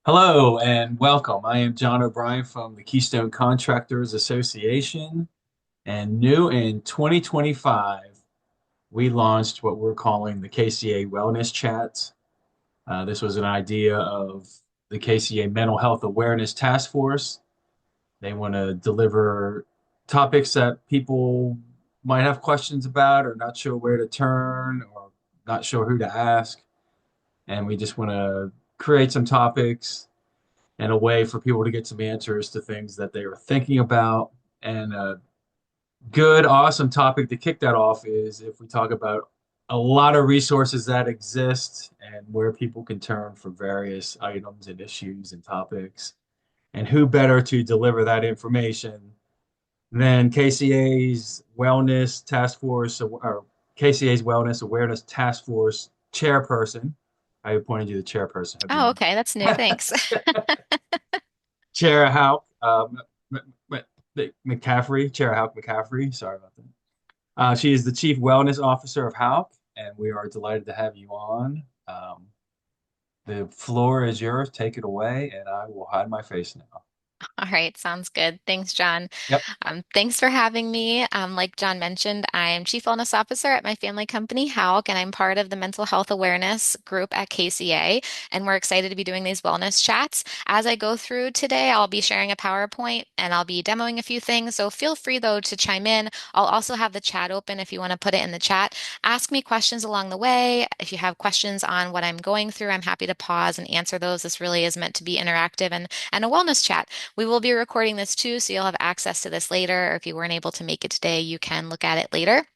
Hello and welcome. I am John O'Brien from the Keystone Contractors Association, and new in 2025, we launched what we're calling the KCA Wellness Chat. This was an idea of the KCA Mental Health Awareness Task Force. They want to deliver topics that people might have questions about or not sure where to turn or not sure who to ask. And we just want to create some topics and a way for people to get some answers to things that they were thinking about. And a good, awesome topic to kick that off is if we talk about a lot of resources that exist and where people can turn for various items and issues and topics. And who better to deliver that information than KCA's Wellness Task Force or KCA's Wellness Awareness Task Force chairperson. I appointed you the chairperson. Hope you Oh, know okay. That's new. Thanks. Chair Houck, McCaffrey, Chair Houck McCaffrey. Sorry about that. She is the Chief Wellness Officer of Houck, and we are delighted to have you on. The floor is yours. Take it away, and I will hide my face now. All right. Sounds good. Thanks, John. Yep. Thanks for having me. Like John mentioned, I'm Chief Wellness Officer at my family company, Houck, and I'm part of the mental health awareness group at KCA. And we're excited to be doing these wellness chats. As I go through today, I'll be sharing a PowerPoint and I'll be demoing a few things. So feel free, though, to chime in. I'll also have the chat open if you want to put it in the chat. Ask me questions along the way. If you have questions on what I'm going through, I'm happy to pause and answer those. This really is meant to be interactive and a wellness chat. We will be recording this too, so you'll have access to this later. Or if you weren't able to make it today, you can look at it later.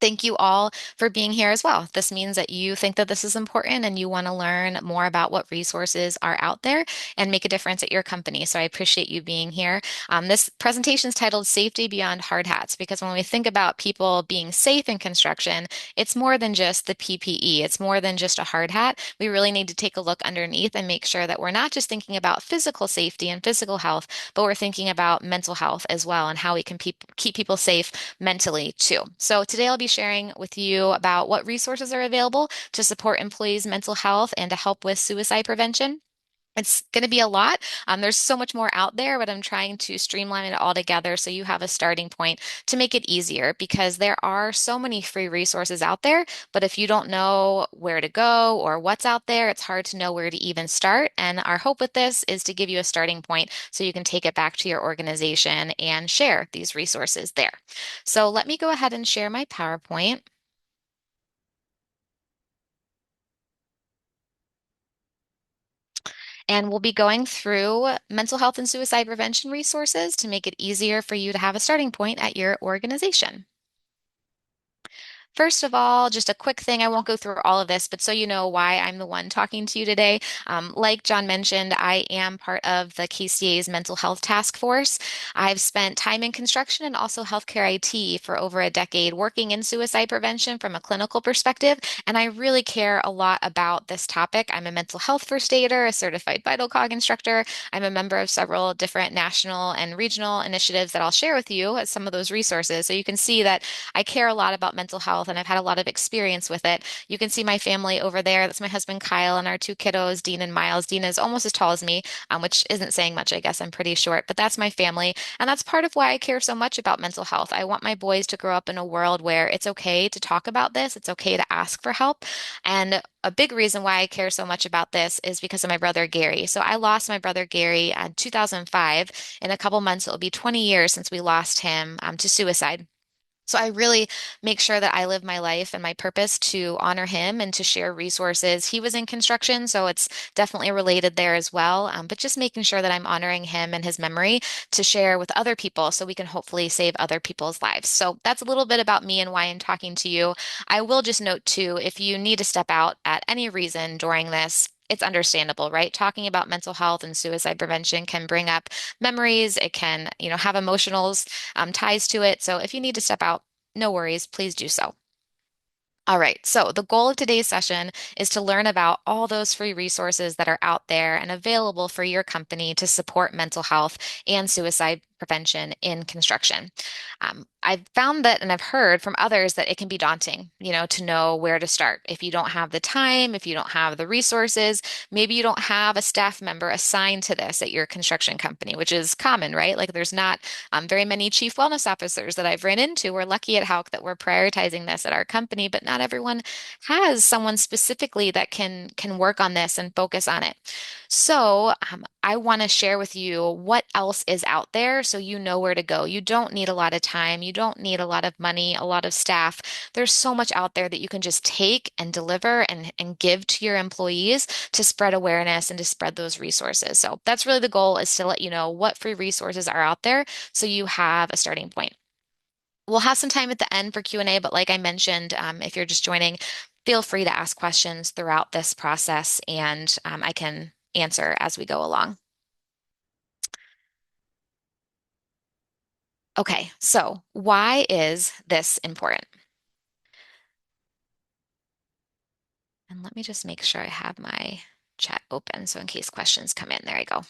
Thank you all for being here as well. This means that you think that this is important and you want to learn more about what resources are out there and make a difference at your company. So I appreciate you being here. This presentation is titled Safety Beyond Hard Hats because when we think about people being safe in construction, it's more than just the PPE. It's more than just a hard hat. We really need to take a look underneath and make sure that we're not just thinking about physical safety and physical health, but we're thinking about mental health as well and how we can keep people safe mentally too. So today I'll be sharing with you about what resources are available to support employees' mental health and to help with suicide prevention. It's going to be a lot. There's so much more out there, but I'm trying to streamline it all together so you have a starting point to make it easier because there are so many free resources out there. But if you don't know where to go or what's out there, it's hard to know where to even start. And our hope with this is to give you a starting point so you can take it back to your organization and share these resources there. So let me go ahead and share my PowerPoint. And we'll be going through mental health and suicide prevention resources to make it easier for you to have a starting point at your organization. First of all, just a quick thing. I won't go through all of this, but so you know why I'm the one talking to you today. Like John mentioned, I am part of the KCA's Mental Health Task Force. I've spent time in construction and also healthcare IT for over a decade working in suicide prevention from a clinical perspective, and I really care a lot about this topic. I'm a mental health first aider, a certified vital cog instructor. I'm a member of several different national and regional initiatives that I'll share with you as some of those resources. So you can see that I care a lot about mental health and I've had a lot of experience with it. You can see my family over there. That's my husband Kyle and our two kiddos, Dean and Miles. Dean is almost as tall as me, which isn't saying much, I guess. I'm pretty short, but that's my family. And that's part of why I care so much about mental health. I want my boys to grow up in a world where it's okay to talk about this, it's okay to ask for help. And a big reason why I care so much about this is because of my brother Gary. So I lost my brother Gary in 2005. In a couple months, it will be 20 years since we lost him to suicide. So I really make sure that I live my life and my purpose to honor him and to share resources. He was in construction, so it's definitely related there as well. But just making sure that I'm honoring him and his memory to share with other people so we can hopefully save other people's lives. So that's a little bit about me and why I'm talking to you. I will just note too, if you need to step out at any reason during this, it's understandable, right? Talking about mental health and suicide prevention can bring up memories. It can, have emotionals ties to it. So if you need to step out, no worries, please do so. All right, so the goal of today's session is to learn about all those free resources that are out there and available for your company to support mental health and suicide prevention in construction. I've found that, and I've heard from others that it can be daunting, to know where to start. If you don't have the time, if you don't have the resources, maybe you don't have a staff member assigned to this at your construction company, which is common, right? Like there's not very many chief wellness officers that I've ran into. We're lucky at Houck that we're prioritizing this at our company, but not everyone has someone specifically that can work on this and focus on it. So, I want to share with you what else is out there so you know where to go. You don't need a lot of time. You don't need a lot of money, a lot of staff. There's so much out there that you can just take and deliver and give to your employees to spread awareness and to spread those resources. So that's really the goal, is to let you know what free resources are out there so you have a starting point. We'll have some time at the end for Q&A, but like I mentioned, if you're just joining, feel free to ask questions throughout this process, and I can answer as we go along. Okay, so why is this important? And let me just make sure I have my chat open so in case questions come in, there I go.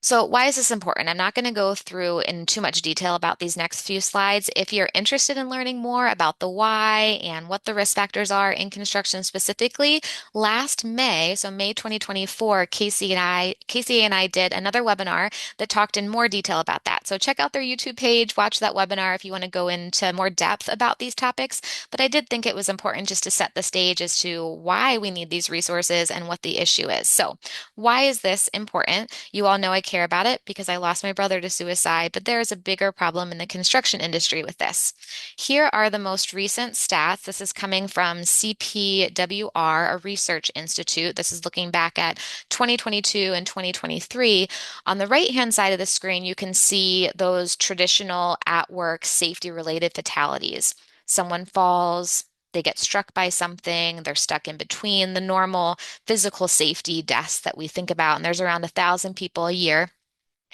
So why is this important? I'm not going to go through in too much detail about these next few slides. If you're interested in learning more about the why and what the risk factors are in construction specifically, last May, so May 2024, KCA and I did another webinar that talked in more detail about that. So check out their YouTube page, watch that webinar if you want to go into more depth about these topics. But I did think it was important just to set the stage as to why we need these resources and what the issue is. So why is this important? You all know I care about it because I lost my brother to suicide, but there is a bigger problem in the construction industry with this. Here are the most recent stats. This is coming from CPWR, a research institute. This is looking back at 2022 and 2023. On the right-hand side of the screen, you can see those traditional at-work safety-related fatalities. Someone falls, they get struck by something, they're stuck in between the normal physical safety deaths that we think about. And there's around 1,000 people a year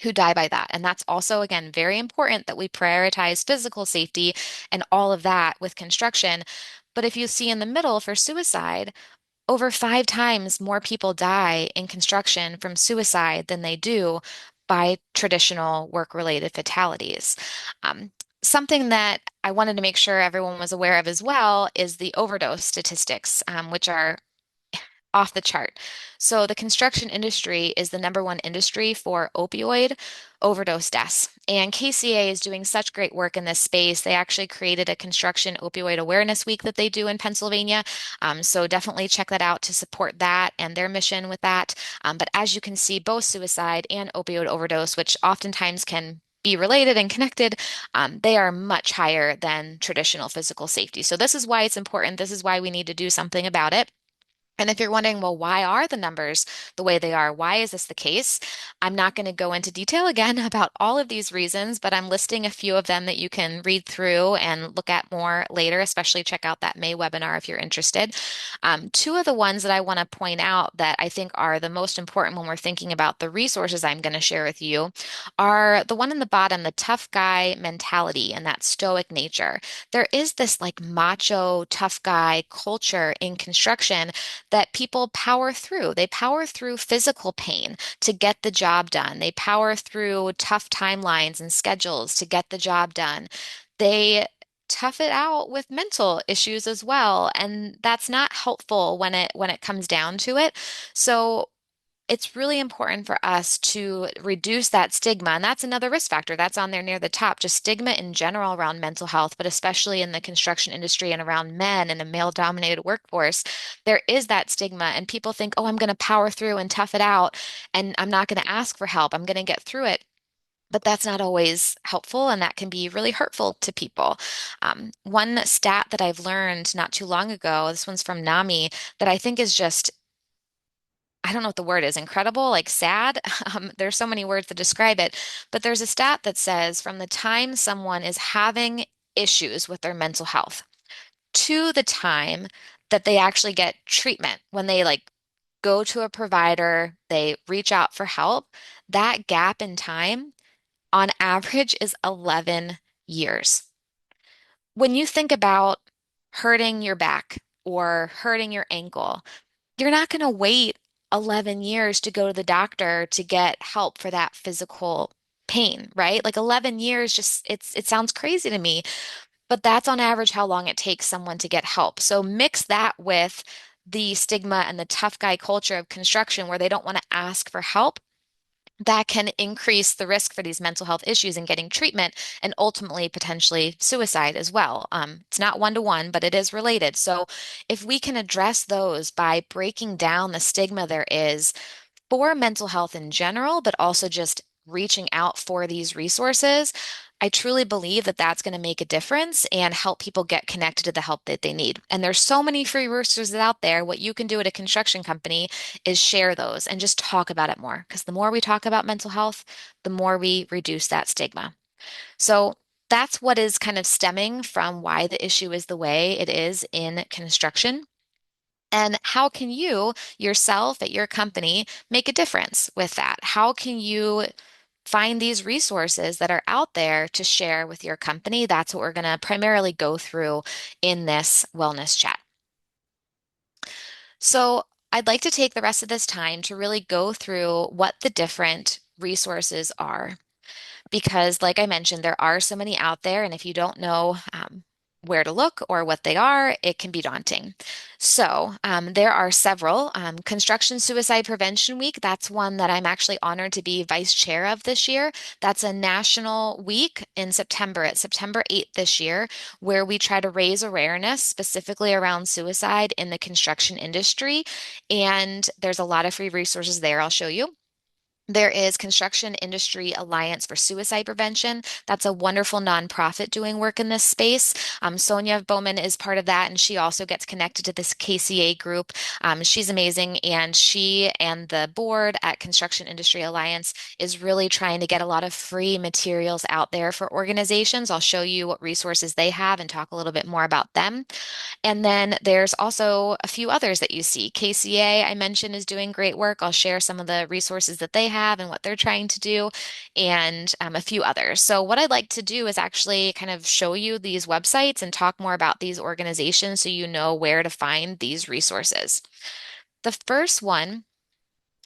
who die by that. And that's also, again, very important that we prioritize physical safety and all of that with construction. But if you see in the middle for suicide, over 5 times more people die in construction from suicide than they do by traditional work-related fatalities. Um, Something that I wanted to make sure everyone was aware of as well is the overdose statistics, which are off the chart. So the construction industry is the #1 industry for opioid overdose deaths. And KCA is doing such great work in this space. They actually created a construction opioid awareness week that they do in Pennsylvania. So definitely check that out to support that and their mission with that. But as you can see, both suicide and opioid overdose, which oftentimes can be related and connected, they are much higher than traditional physical safety. So this is why it's important. This is why we need to do something about it. And if you're wondering, well, why are the numbers the way they are? Why is this the case? I'm not going to go into detail again about all of these reasons, but I'm listing a few of them that you can read through and look at more later, especially check out that May webinar if you're interested. Two of the ones that I want to point out that I think are the most important when we're thinking about the resources I'm going to share with you are the one in the bottom, the tough guy mentality and that stoic nature. There is this like macho, tough guy culture in construction that people power through. They power through physical pain to get the job done. They power through tough timelines and schedules to get the job done. They tough it out with mental issues as well, and that's not helpful when it comes down to it. So it's really important for us to reduce that stigma. And that's another risk factor that's on there near the top, just stigma in general around mental health, but especially in the construction industry and around men in a male-dominated workforce. There is that stigma, and people think, oh, I'm going to power through and tough it out, and I'm not going to ask for help. I'm going to get through it. But that's not always helpful, and that can be really hurtful to people. One stat that I've learned not too long ago, this one's from NAMI, that I think is just I don't know what the word is, incredible, like sad. There's so many words to describe it, but there's a stat that says from the time someone is having issues with their mental health to the time that they actually get treatment, when they like go to a provider, they reach out for help, that gap in time on average is 11 years. When you think about hurting your back or hurting your ankle, you're not going to wait 11 years to go to the doctor to get help for that physical. pain, right? Like 11 years just it sounds crazy to me, but that's on average how long it takes someone to get help. So mix that with the stigma and the tough guy culture of construction where they don't want to ask for help. That can increase the risk for these mental health issues and getting treatment and ultimately potentially suicide as well. It's not one to one, but it is related. So if we can address those by breaking down the stigma there is for mental health in general, but also just reaching out for these resources, I truly believe that that's going to make a difference and help people get connected to the help that they need. And there's so many free resources out there. What you can do at a construction company is share those and just talk about it more. Because the more we talk about mental health, the more we reduce that stigma. So that's what is kind of stemming from why the issue is the way it is in construction. And how can you yourself at your company make a difference with that? How can you find these resources that are out there to share with your company? That's what we're going to primarily go through in this wellness chat. So, I'd like to take the rest of this time to really go through what the different resources are because, like I mentioned, there are so many out there, and if you don't know where to look or what they are, it can be daunting. So, there are several. Construction Suicide Prevention Week, that's one that I'm actually honored to be vice chair of this year. That's a national week in September. It's September 8th this year, where we try to raise awareness specifically around suicide in the construction industry. And there's a lot of free resources there. I'll show you. There is Construction Industry Alliance for Suicide Prevention. That's a wonderful nonprofit doing work in this space. Sonia Bowman is part of that, and she also gets connected to this KCA group. She's amazing, and she and the board at Construction Industry Alliance is really trying to get a lot of free materials out there for organizations. I'll show you what resources they have and talk a little bit more about them. And then there's also a few others that you see. KCA, I mentioned, is doing great work. I'll share some of the resources that they have and what they're trying to do, and a few others. So, what I'd like to do is actually kind of show you these websites and talk more about these organizations so you know where to find these resources. The first one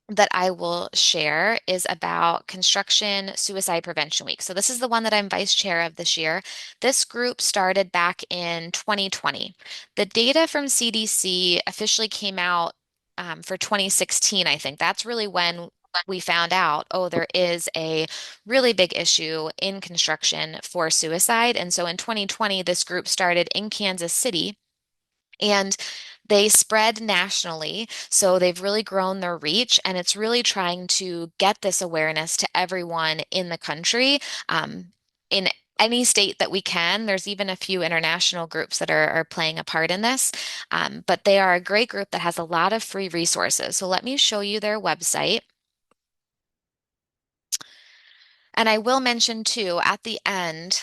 that I will share is about Construction Suicide Prevention Week. So, this is the one that I'm vice chair of this year. This group started back in 2020. The data from CDC officially came out for 2016, I think. That's really when we found out, oh, there is a really big issue in construction for suicide. And so in 2020, this group started in Kansas City. And they spread nationally, so they've really grown their reach, and it's really trying to get this awareness to everyone in the country, in any state that we can. There's even a few international groups that are playing a part in this, but they are a great group that has a lot of free resources. So let me show you their website. And I will mention too, at the end,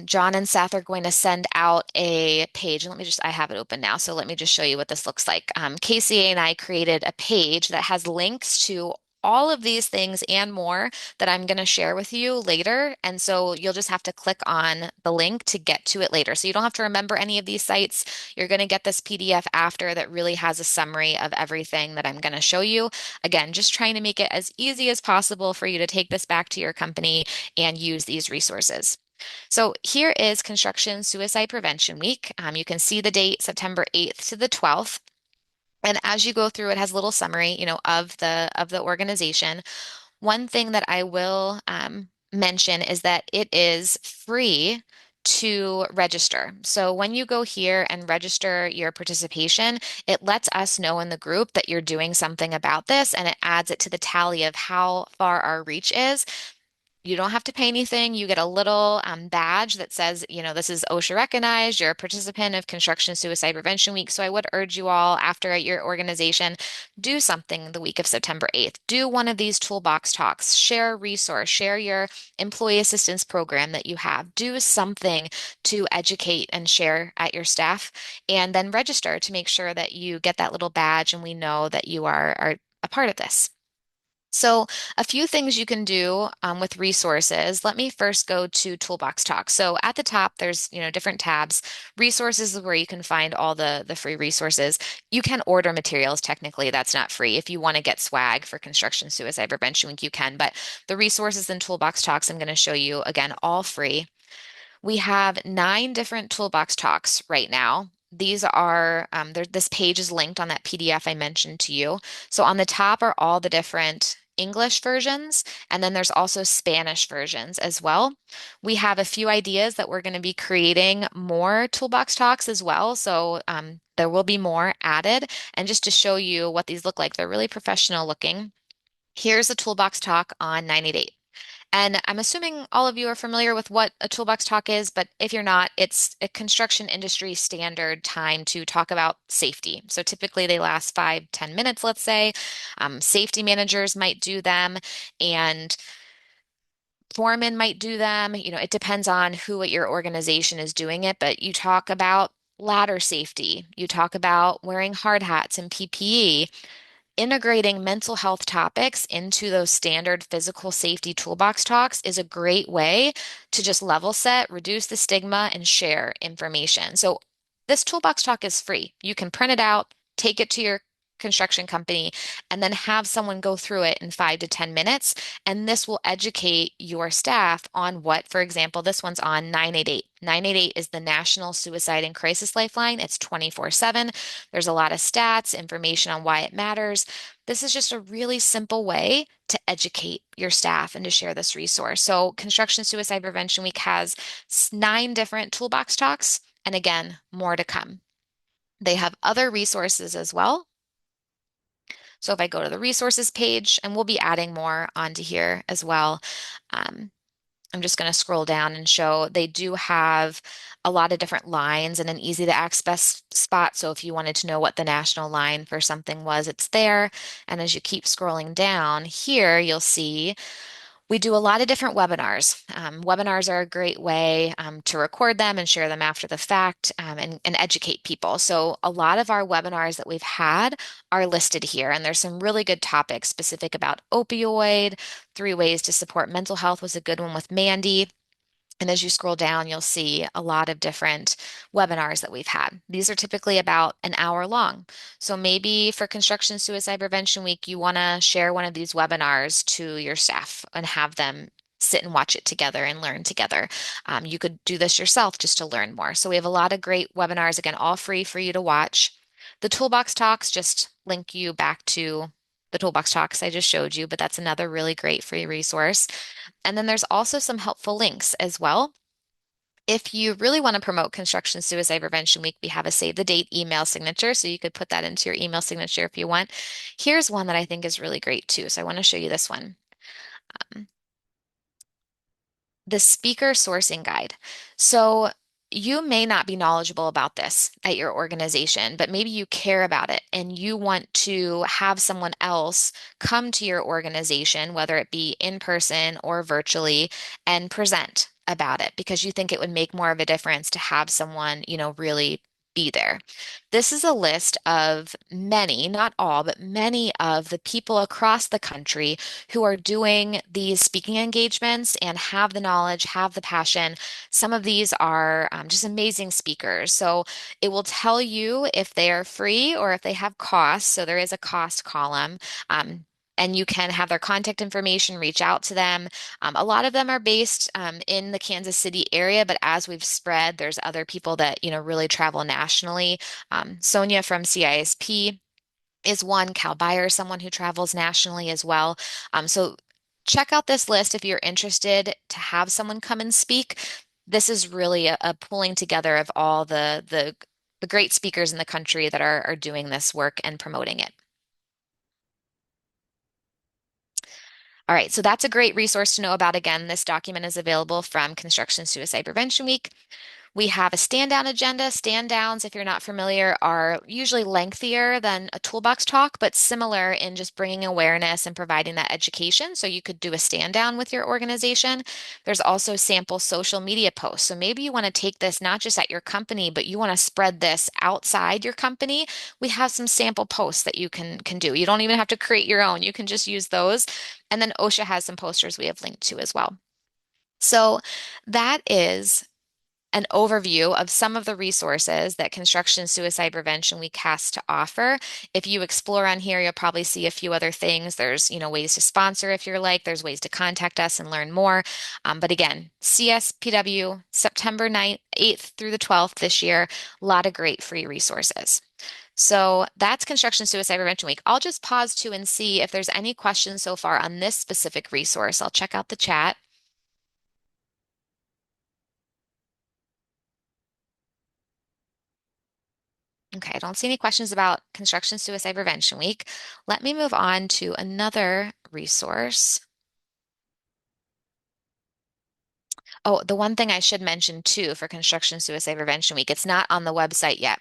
John and Seth are going to send out a page. Let me just, I have it open now. So let me just show you what this looks like. KCA and I created a page that has links to all of these things and more that I'm going to share with you later. And so you'll just have to click on the link to get to it later. So you don't have to remember any of these sites. You're going to get this PDF after that really has a summary of everything that I'm going to show you. Again, just trying to make it as easy as possible for you to take this back to your company and use these resources. So here is Construction Suicide Prevention Week. You can see the date, September 8th to the 12th. And as you go through, it has a little summary, of the organization. One thing that I will mention is that it is free to register. So when you go here and register your participation, it lets us know in the group that you're doing something about this, and it adds it to the tally of how far our reach is. You don't have to pay anything. You get a little badge that says, this is OSHA recognized. You're a participant of Construction Suicide Prevention Week. So I would urge you all, after at your organization, do something the week of September 8th. Do one of these toolbox talks. Share a resource. Share your employee assistance program that you have. Do something to educate and share at your staff, and then register to make sure that you get that little badge and we know that you are a part of this. So, a few things you can do with resources. Let me first go to Toolbox Talk. So, at the top, there's different tabs. Resources is where you can find all the free resources. You can order materials. Technically, that's not free. If you want to get swag for Construction Suicide Prevention Week, you can. But the resources in Toolbox Talks, I'm going to show you again, all free. We have 9 different toolbox talks right now. These are, this page is linked on that PDF I mentioned to you. So on the top are all the different English versions, and then there's also Spanish versions as well. We have a few ideas that we're going to be creating more toolbox talks as well. So there will be more added. And just to show you what these look like, they're really professional looking. Here's a toolbox talk on 988. And I'm assuming all of you are familiar with what a toolbox talk is, but if you're not, it's a construction industry standard time to talk about safety. So typically they last 5, 10 minutes, let's say. Safety managers might do them, and foremen might do them. It depends on who at your organization is doing it, but you talk about ladder safety, you talk about wearing hard hats and PPE. Integrating mental health topics into those standard physical safety toolbox talks is a great way to just level set, reduce the stigma, and share information. So, this toolbox talk is free. You can print it out, take it to your construction company, and then have someone go through it in 5 to 10 minutes. And this will educate your staff on what, for example, this one's on 988. 988 is the National Suicide and Crisis Lifeline. It's 24/7. There's a lot of stats, information on why it matters. This is just a really simple way to educate your staff and to share this resource. So, Construction Suicide Prevention Week has 9 different toolbox talks, and again, more to come. They have other resources as well. So, if I go to the resources page, and we'll be adding more onto here as well. Um, I'm just going to scroll down and show they do have a lot of different lines and an easy to access spot. So if you wanted to know what the national line for something was, it's there. And as you keep scrolling down here, you'll see we do a lot of different webinars. Webinars are a great way to record them and share them after the fact, and educate people. So a lot of our webinars that we've had are listed here, and there's some really good topics specific about opioid. 3 ways to support mental health was a good one with Mandy. And as you scroll down, you'll see a lot of different webinars that we've had. These are typically about an hour long. So maybe for Construction Suicide Prevention Week, you want to share one of these webinars to your staff and have them sit and watch it together and learn together. You could do this yourself just to learn more. So we have a lot of great webinars, again, all free for you to watch. The Toolbox Talks just link you back to the Toolbox Talks I just showed you, but that's another really great free resource. And then there's also some helpful links as well. If you really want to promote Construction Suicide Prevention Week, we have a save the date email signature, so you could put that into your email signature if you want. Here's one that I think is really great too, so I want to show you this one. Um, the speaker sourcing guide. So you may not be knowledgeable about this at your organization, but maybe you care about it and you want to have someone else come to your organization, whether it be in person or virtually, and present about it because you think it would make more of a difference to have someone, really be there. This is a list of many, not all, but many of the people across the country who are doing these speaking engagements and have the knowledge, have the passion. Some of these are just amazing speakers. So it will tell you if they are free or if they have costs. So there is a cost column. And you can have their contact information, reach out to them. A lot of them are based in the Kansas City area, but as we've spread, there's other people that, really travel nationally. Sonia from CISP is one. Cal Buyer, someone who travels nationally as well. So check out this list if you're interested to have someone come and speak. This is really a pulling together of all the great speakers in the country that are doing this work and promoting it. All right, so that's a great resource to know about. Again, this document is available from Construction Suicide Prevention Week. We have a stand down agenda. Stand downs, if you're not familiar, are usually lengthier than a toolbox talk, but similar in just bringing awareness and providing that education. So you could do a stand down with your organization. There's also sample social media posts. So maybe you want to take this not just at your company, but you want to spread this outside your company. We have some sample posts that you can do. You don't even have to create your own. You can just use those. And then OSHA has some posters we have linked to as well. So that is an overview of some of the resources that Construction Suicide Prevention Week has to offer. If you explore on here, you'll probably see a few other things. There's, ways to sponsor if you're like, there's ways to contact us and learn more. But again, CSPW, September 9th, 8th through the 12th this year, a lot of great free resources. So that's Construction Suicide Prevention Week. I'll just pause too and see if there's any questions so far on this specific resource. I'll check out the chat. Okay, I don't see any questions about Construction Suicide Prevention Week. Let me move on to another resource. Oh, the one thing I should mention too for Construction Suicide Prevention Week, it's not on the website yet,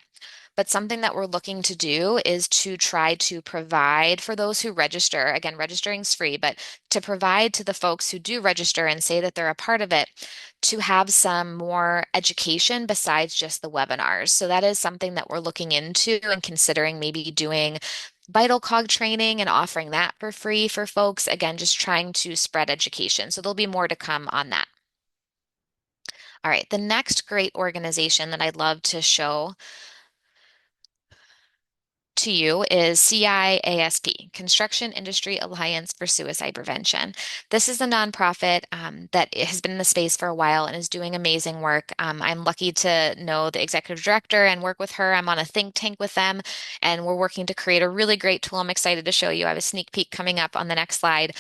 but something that we're looking to do is to try to provide for those who register. Again, registering is free, but to provide to the folks who do register and say that they're a part of it, to have some more education besides just the webinars. So that is something that we're looking into and considering maybe doing vital cog training and offering that for free for folks. Again, just trying to spread education. So there'll be more to come on that. All right, the next great organization that I'd love to show to you is CIASP, Construction Industry Alliance for Suicide Prevention. This is a nonprofit that has been in the space for a while and is doing amazing work. I'm lucky to know the executive director and work with her. I'm on a think tank with them, and we're working to create a really great tool. I'm excited to show you. I have a sneak peek coming up on the next slide.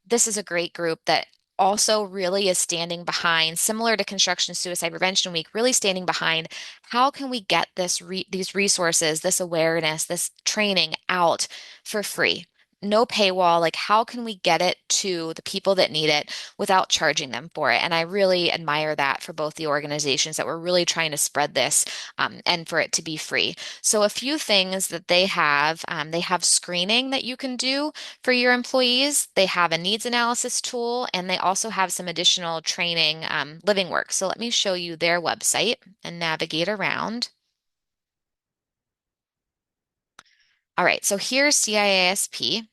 This is a great group that also really is standing behind, similar to Construction Suicide Prevention Week, really standing behind how can we get these resources, this awareness, this training out for free? No paywall, like how can we get it to the people that need it without charging them for it? And I really admire that for both the organizations that were really trying to spread this and for it to be free. So a few things that they have screening that you can do for your employees. They have a needs analysis tool, and they also have some additional training, living work. So let me show you their website and navigate around. All right, so here's CIASP.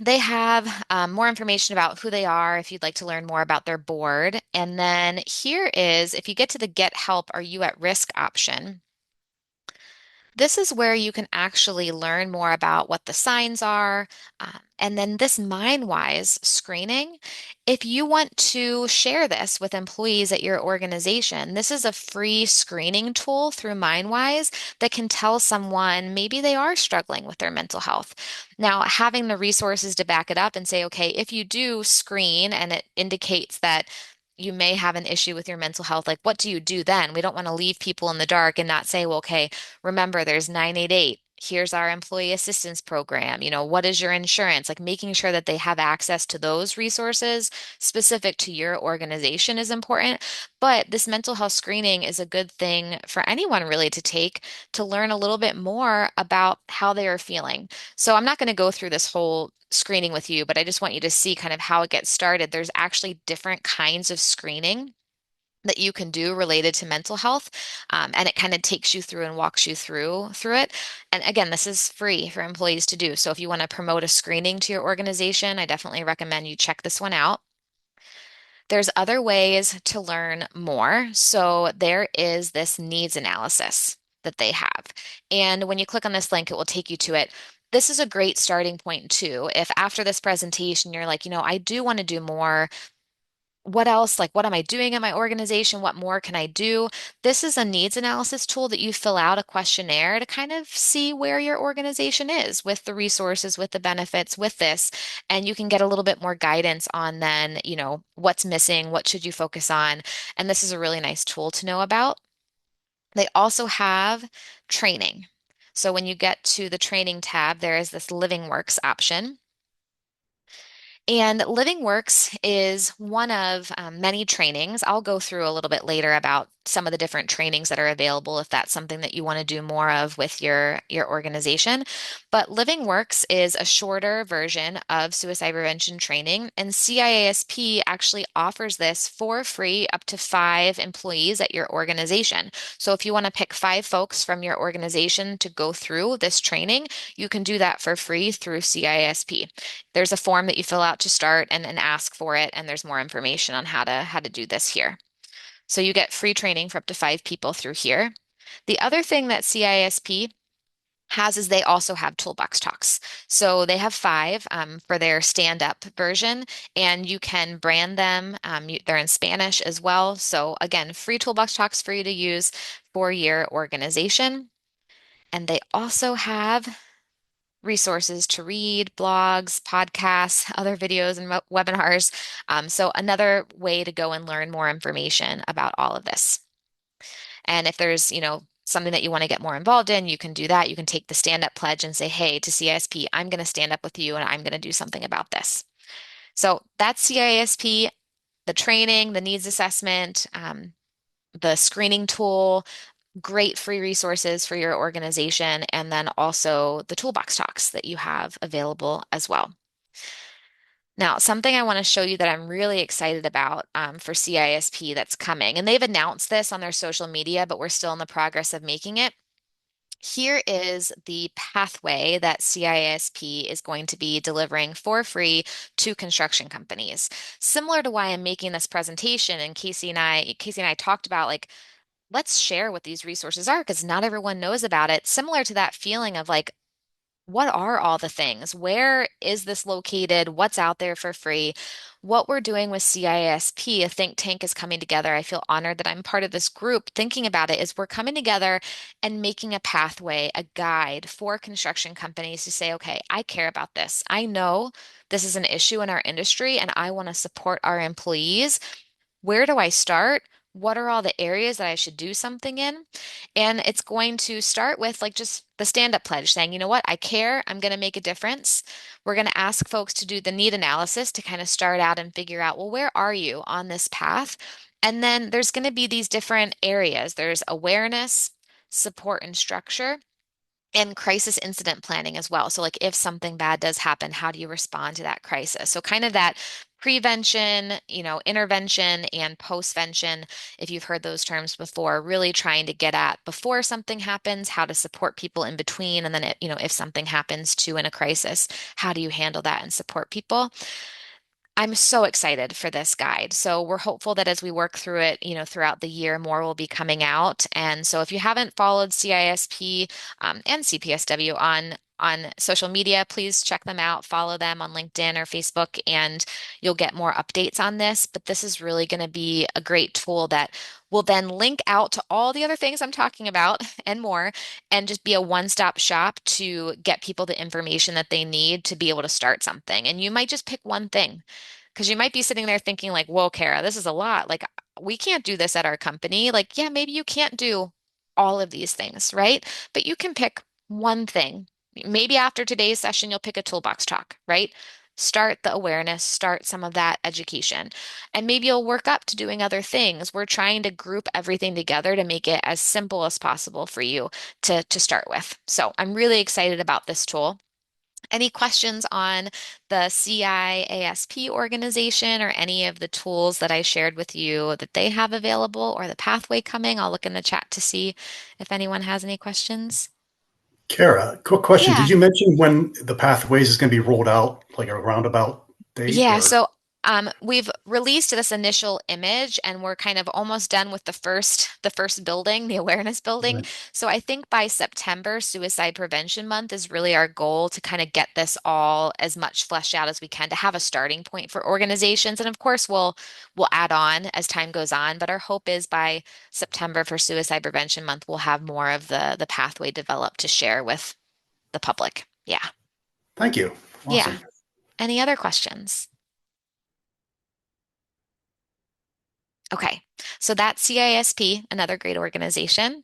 They have more information about who they are if you'd like to learn more about their board. And then here is, if you get to the Get Help, Are You at Risk option, this is where you can actually learn more about what the signs are. And then this MindWise screening, if you want to share this with employees at your organization, this is a free screening tool through MindWise that can tell someone maybe they are struggling with their mental health. Now, having the resources to back it up and say, okay, if you do screen and it indicates that you may have an issue with your mental health, like what do you do then? We don't want to leave people in the dark and not say, well, okay, remember, there's 988. Here's our employee assistance program. What is your insurance? Like making sure that they have access to those resources specific to your organization is important. But this mental health screening is a good thing for anyone really to take to learn a little bit more about how they are feeling. So I'm not going to go through this whole screening with you, but I just want you to see kind of how it gets started. There's actually different kinds of screening that you can do related to mental health. And it kind of takes you through and walks you through it. And again, this is free for employees to do. So if you want to promote a screening to your organization, I definitely recommend you check this one out. There's other ways to learn more. So there is this needs analysis that they have. And when you click on this link, it will take you to it. This is a great starting point too. If after this presentation, you're like, I do want to do more, what else, like what am I doing in my organization? What more can I do? This is a needs analysis tool that you fill out a questionnaire to kind of see where your organization is with the resources, with the benefits, with this. And you can get a little bit more guidance on then, what's missing, what should you focus on? And this is a really nice tool to know about. They also have training. So when you get to the training tab, there is this Living Works option. And Living Works is one of many trainings. I'll go through a little bit later about some of the different trainings that are available if that's something that you want to do more of with your organization. But Living Works is a shorter version of suicide prevention training, and CIASP actually offers this for free up to 5 employees at your organization. So if you want to pick 5 folks from your organization to go through this training, you can do that for free through CISP. There's a form that you fill out to start and ask for it, and there's more information on how to do this here. So you get free training for up to 5 people through here. The other thing that CISP has is they also have toolbox talks. So they have 5 for their stand-up version, and you can brand them. They're in Spanish as well. So again, free toolbox talks for you to use for your organization. And they also have resources to read, blogs, podcasts, other videos, and webinars. So another way to go and learn more information about all of this. And if there's, something that you want to get more involved in, you can do that. You can take the stand up pledge and say, hey, to CISP, I'm going to stand up with you and I'm going to do something about this. So that's CISP, the training, the needs assessment, the screening tool, great free resources for your organization, and then also the toolbox talks that you have available as well. Now, something I want to show you that I'm really excited about for CISP that's coming, and they've announced this on their social media, but we're still in the progress of making it. Here is the pathway that CISP is going to be delivering for free to construction companies. Similar to why I'm making this presentation, and Casey and I talked about like, let's share what these resources are because not everyone knows about it. Similar to that feeling of like, what are all the things? Where is this located? What's out there for free? What we're doing with CISP, a think tank, is coming together. I feel honored that I'm part of this group. Thinking about it is we're coming together and making a pathway, a guide for construction companies to say, okay, I care about this. I know this is an issue in our industry and I want to support our employees. Where do I start? What are all the areas that I should do something in? And it's going to start with like just the stand-up pledge saying, you know what, I care, I'm going to make a difference. We're going to ask folks to do the need analysis to kind of start out and figure out, well, where are you on this path? And then there's going to be these different areas. There's awareness, support and structure, and crisis incident planning as well. So, like, if something bad does happen, how do you respond to that crisis? So, kind of that prevention, intervention and postvention, if you've heard those terms before, really trying to get at before something happens, how to support people in between. And then, if something happens to in a crisis, how do you handle that and support people? I'm so excited for this guide. So we're hopeful that as we work through it, throughout the year, more will be coming out. And so if you haven't followed CISP and CPSW on social media, please check them out, follow them on LinkedIn or Facebook, and you'll get more updates on this. But this is really going to be a great tool that will then link out to all the other things I'm talking about and more, and just be a one-stop shop to get people the information that they need to be able to start something. And you might just pick one thing because you might be sitting there thinking like, whoa, Kara, this is a lot. Like, we can't do this at our company. Like, yeah, maybe you can't do all of these things, right? But you can pick one thing. Maybe after today's session, you'll pick a toolbox talk, right? Start the awareness, start some of that education, and maybe you'll work up to doing other things. We're trying to group everything together to make it as simple as possible for you to start with. So I'm really excited about this tool. Any questions on the CIASP organization or any of the tools that I shared with you that they have available or the pathway coming? I'll look in the chat to see if anyone has any questions. Kara, quick question. Did Yeah. you mention when the pathways is going to be rolled out, like a roundabout date Yeah, or? so we've released this initial image and we're kind of almost done with the first building, the awareness building. Right. So I think by September, Suicide Prevention Month is really our goal to kind of get this all as much fleshed out as we can to have a starting point for organizations. And of course, we'll add on as time goes on, but our hope is by September for Suicide Prevention Month, we'll have more of the pathway developed to share with the public. Yeah. Thank you. Yeah. Awesome. Any other questions? Okay, so that's CISP, another great organization.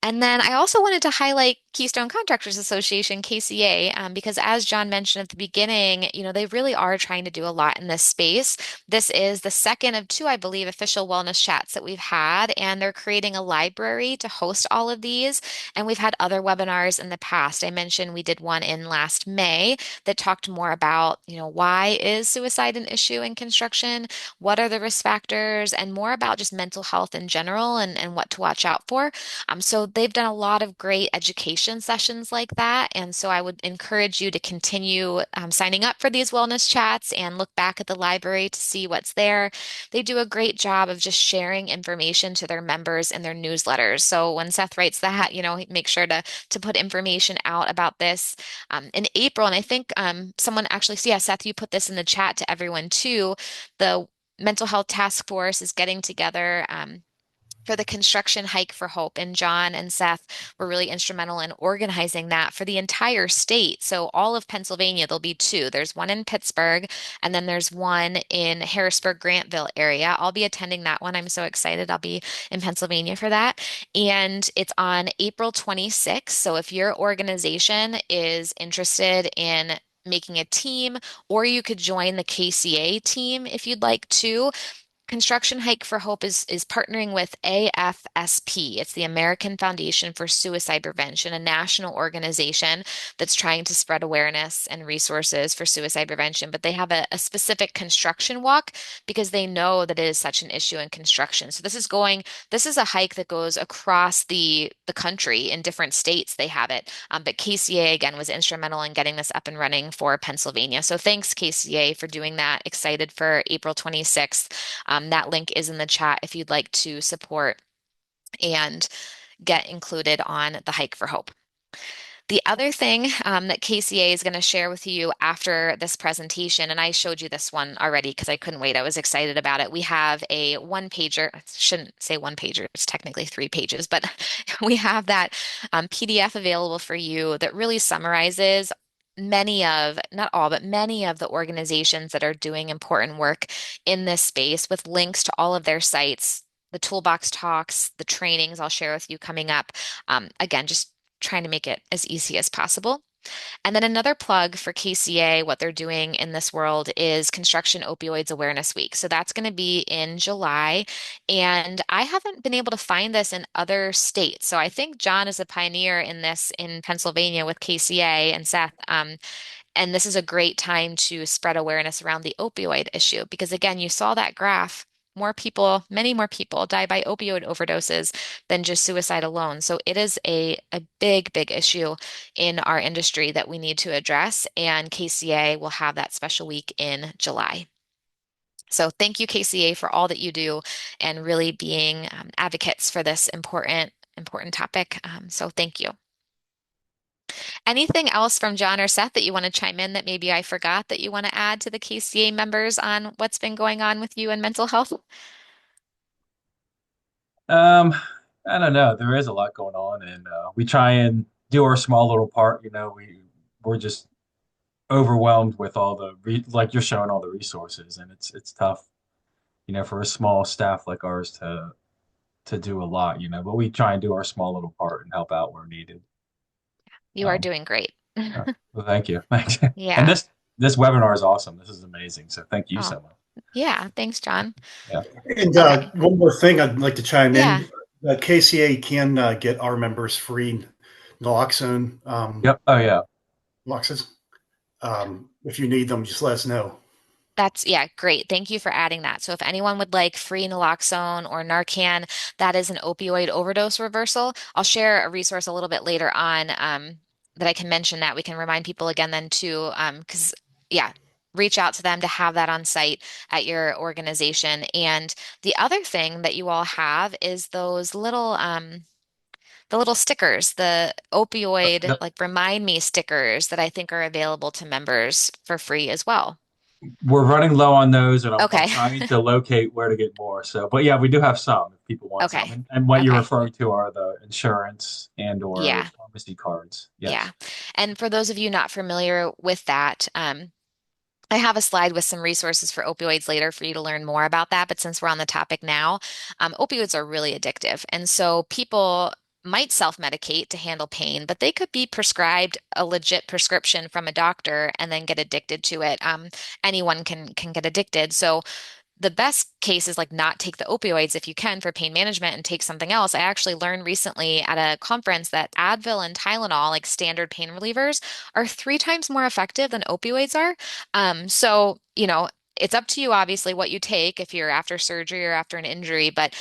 And then I also wanted to highlight Keystone Contractors Association, KCA, because as John mentioned at the beginning, they really are trying to do a lot in this space. This is the second of two, I believe, official wellness chats that we've had, and they're creating a library to host all of these. And we've had other webinars in the past. I mentioned we did one in last May that talked more about, why is suicide an issue in construction? What are the risk factors? And more about just mental health in general and what to watch out for. So they've done a lot of great education sessions like that. And so I would encourage you to continue signing up for these wellness chats and look back at the library to see what's there. They do a great job of just sharing information to their members in their newsletters. So when Seth writes that, make sure to put information out about this in April. And I think someone actually, so yeah, Seth, you put this in the chat to everyone too. The Mental Health Task Force is getting together. For the construction hike for hope. And John and Seth were really instrumental in organizing that for the entire state. So all of Pennsylvania, there'll be two. There's one in Pittsburgh, and then there's one in Harrisburg, Grantville area. I'll be attending that one. I'm so excited. I'll be in Pennsylvania for that. And it's on April 26th. So if your organization is interested in making a team, or you could join the KCA team if you'd like to. Construction Hike for Hope is partnering with AFSP. It's the American Foundation for Suicide Prevention, a national organization that's trying to spread awareness and resources for suicide prevention. But they have a specific construction walk because they know that it is such an issue in construction. So this is a hike that goes across the country in different states. They have it. But KCA again was instrumental in getting this up and running for Pennsylvania. So thanks, KCA, for doing that. Excited for April 26th. That link is in the chat if you'd like to support and get included on the Hike for Hope. The other thing that KCA is going to share with you after this presentation, and I showed you this one already because I couldn't wait. I was excited about it. We have a one pager. I shouldn't say one pager. It's technically 3 pages, but we have that PDF available for you that really summarizes many of, not all, but many of the organizations that are doing important work in this space with links to all of their sites, the toolbox talks, the trainings I'll share with you coming up. Again, just trying to make it as easy as possible. And then another plug for KCA, what they're doing in this world is Construction Opioids Awareness Week. So that's going to be in July. And I haven't been able to find this in other states. So I think John is a pioneer in this in Pennsylvania with KCA and Seth. And this is a great time to spread awareness around the opioid issue because, again, you saw that graph. More people, many more people die by opioid overdoses than just suicide alone. So it is a big, big issue in our industry that we need to address. And KCA will have that special week in July. So thank you, KCA, for all that you do and really being advocates for this important topic. So thank you. Anything else from John or Seth that you want to chime in that maybe I forgot that you want to add to the KCA members on what's been going on with you and mental health? Um, I don't know. There is a lot going on, and we try and do our small little part. We're just overwhelmed with all the like you're showing all the resources, and it's tough, for a small staff like ours to do a lot, But we try and do our small little part and help out where needed. You are Um, doing great. well, thank you, thanks. And Yeah. this webinar is awesome. This is amazing. So thank you Oh, so much. yeah. Thanks, John. Yeah. And Okay. one more thing I'd like to chime Yeah. in. KCA can get our members free naloxone Yep. Oh yeah. Loxes. If you need them, just let us know. Yeah, great. Thank you for adding that. So if anyone would like free naloxone or Narcan, that is an opioid overdose reversal. I'll share a resource a little bit later on that I can mention that we can remind people again then too, because yeah, reach out to them to have that on site at your organization. And the other thing that you all have is those little the little stickers, the opioid The- like remind me stickers that I think are available to members for free as well. we're running low on those, and I'm Okay. trying to locate where to get more. So, but yeah, we do have some if people want some. Okay. And what you're Okay. referring to are the insurance and or Yeah. pharmacy cards. Yeah. Yes. And for those of you not familiar with that, I have a slide with some resources for opioids later for you to learn more about that. But since we're on the topic now, opioids are really addictive. And so people might self-medicate to handle pain, but they could be prescribed a legit prescription from a doctor and then get addicted to it. Anyone can get addicted. So the best case is like not take the opioids if you can for pain management and take something else. I actually learned recently at a conference that Advil and Tylenol, like standard pain relievers, are 3 times more effective than opioids are. So, it's up to you, obviously, what you take if you're after surgery or after an injury, but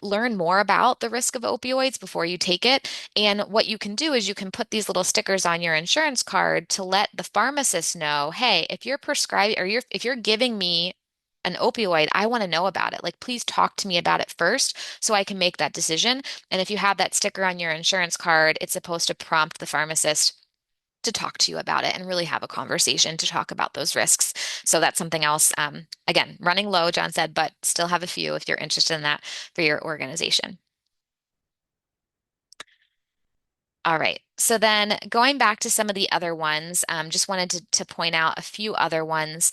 learn more about the risk of opioids before you take it. And what you can do is you can put these little stickers on your insurance card to let the pharmacist know, hey, if you're prescribing or if you're giving me an opioid, I want to know about it. Like, please talk to me about it first so I can make that decision. And if you have that sticker on your insurance card, it's supposed to prompt the pharmacist to talk to you about it and really have a conversation to talk about those risks. So that's something else. Again, running low, John said, but still have a few if you're interested in that for your organization. All right. So then going back to some of the other ones, just wanted to point out a few other ones.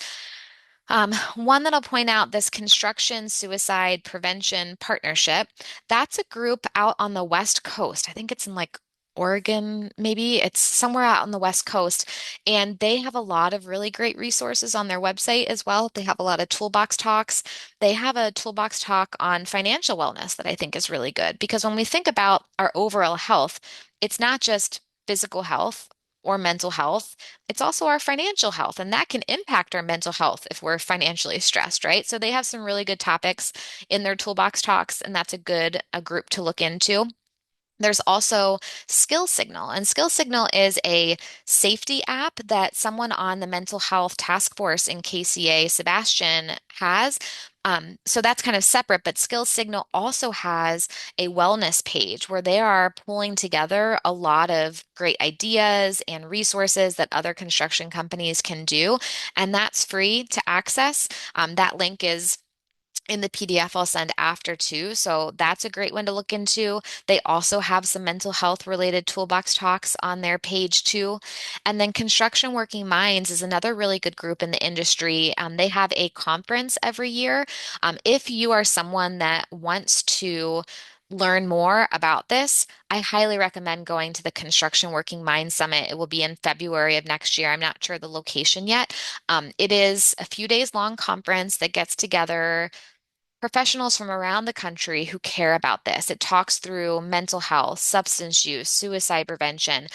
One that I'll point out, this Construction Suicide Prevention Partnership, that's a group out on the West Coast. I think it's in like Oregon, maybe it's somewhere out on the West Coast. And they have a lot of really great resources on their website as well. They have a lot of toolbox talks. They have a toolbox talk on financial wellness that I think is really good because when we think about our overall health, it's not just physical health or mental health. It's also our financial health, and that can impact our mental health if we're financially stressed, right? So they have some really good topics in their toolbox talks, and that's a group to look into. There's also Skill Signal, and Skill Signal is a safety app that someone on the mental health task force in KCA, Sebastian, has. So that's kind of separate, but Skill Signal also has a wellness page where they are pulling together a lot of great ideas and resources that other construction companies can do, and that's free to access. That link is in the PDF I'll send after too. So that's a great one to look into. They also have some mental health related toolbox talks on their page too. And then Construction Working Minds is another really good group in the industry. They have a conference every year. If you are someone that wants to learn more about this, I highly recommend going to the Construction Working Minds Summit. It will be in February of next year. I'm not sure the location yet. It is a few days long conference that gets together professionals from around the country who care about this. It talks through mental health, substance use, suicide prevention.